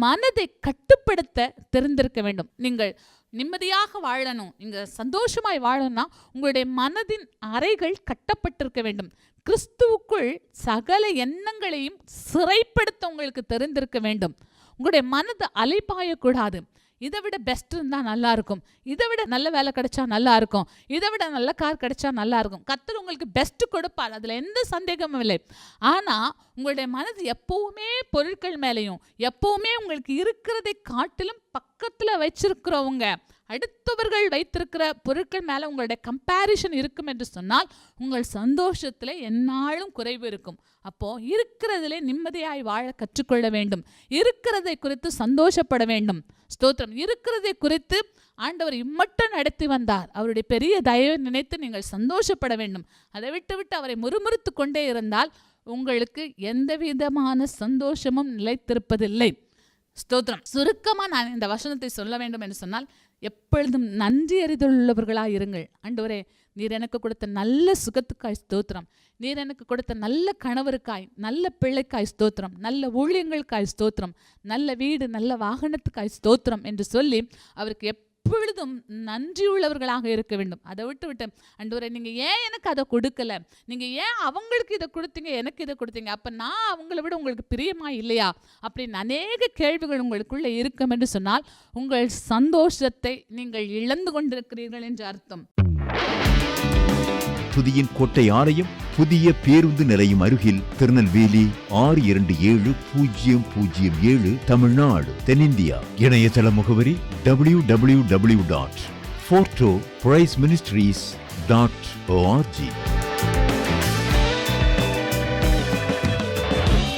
மனதை கட்டுப்படுத்த தெரிந்திருக்க வேண்டும். நீங்கள் நிம்மதியாக வாழணும், நீங்க சந்தோஷமாய் வாழணும்னா உங்களுடைய மனதின் அறைகள் கட்டப்பட்டிருக்க வேண்டும். கிறிஸ்துவுக்குள் சகல எண்ணங்களையும் சிறைப்படுத்த உங்களுக்கு தெரிந்திருக்க வேண்டும். உங்களுடைய மனது அலைபாயக்கூடாது. இதை விட பெஸ்ட் இருந்தால் நல்லா இருக்கும், இதை விட நல்ல வேலை கிடைச்சா நல்லா இருக்கும், இதை விட நல்ல கார் கிடைச்சா நல்லா இருக்கும். கர்த்தர் உங்களுக்கு பெஸ்ட் கொடுப்பார், அதில் எந்த சந்தேகமும் இல்லை. ஆனால் உங்களுடைய மனது எப்பவுமே பொருட்கள் மேலேயும், எப்பவுமே உங்களுக்கு இருக்கிறதை காட்டிலும் பக்கத்தில் வச்சிருக்கிறவங்க, அடுத்தவர்கள் வைத்திருக்கிற பொருட்கள் மேலே உங்களுடைய கம்பேரிஷன் இருக்கும் என்று சொன்னால் உங்கள் சந்தோஷத்தில் எந்நாளும் குறைவு இருக்கும். அப்போது இருக்கிறதிலே நிம்மதியாய் வாழ கற்றுக்கொள்ள வேண்டும். இருக்கிறதை குறித்து சந்தோஷப்பட வேண்டும். ஸ்தோத்திரம். இருக்கிறதை குறித்து ஆண்டவர் இம்மட்டும் நடத்தி வந்தார், அவருடைய பெரிய தயவை நினைத்து நீங்கள் சந்தோஷப்பட வேண்டும். அதை விட்டு அவரை முறுமுறுத்து கொண்டே இருந்தால் உங்களுக்கு எந்த விதமான சந்தோஷமும் நிலைத்திருப்பதில்லை. ஸ்தோத்திரம். சுருக்கமாக நான் இந்த வசனத்தை சொல்ல வேண்டும் என்று சொன்னால், எப்பொழுதும் நன்றி அறிதலுள்ளவர்களாக இருங்கள். ஆண்டவரே, நீர் எனக்கு கொடுத்த நல்ல சுகத்துக்காய் ஸ்தோத்திரம், நீர் எனக்கு கொடுத்த நல்ல கணவருக்காய், நல்ல பிள்ளைக்காய் ஸ்தோத்திரம், நல்ல ஊழியங்களுக்காய் ஸ்தோத்திரம், நல்ல வீடு, நல்ல வாகனத்துக்காய் ஸ்தோத்திரம் என்று சொல்லி அவருக்கு எப்பொழுதும் நன்றியுள்ளவர்களாக இருக்க வேண்டும். அதை விட்டு ஆண்டவரே, நீங்கள் ஏன் எனக்கு அதை கொடுக்கல, நீங்கள் ஏன் அவங்களுக்கு இதை கொடுத்தீங்க, எனக்கு இதை கொடுத்தீங்க, அப்போ நான் அவங்கள விட உங்களுக்கு பிரியமா இல்லையா அப்படின்னு அநேக கேள்விகள் உங்களுக்குள்ளே இருக்கும் என்று சொன்னால் உங்கள் சந்தோஷத்தை நீங்கள் இழந்து கொண்டிருக்கிறீர்கள் என்று அர்த்தம். துதியின் கோட்டை ஆலயம் புதிய பேருந்து நிலையம் அருகில், திருநெல்வேலி 620007 தமிழ்நாடு, தென்னிந்தியா. இணையதள முகவரி www.fortopriceministries.org.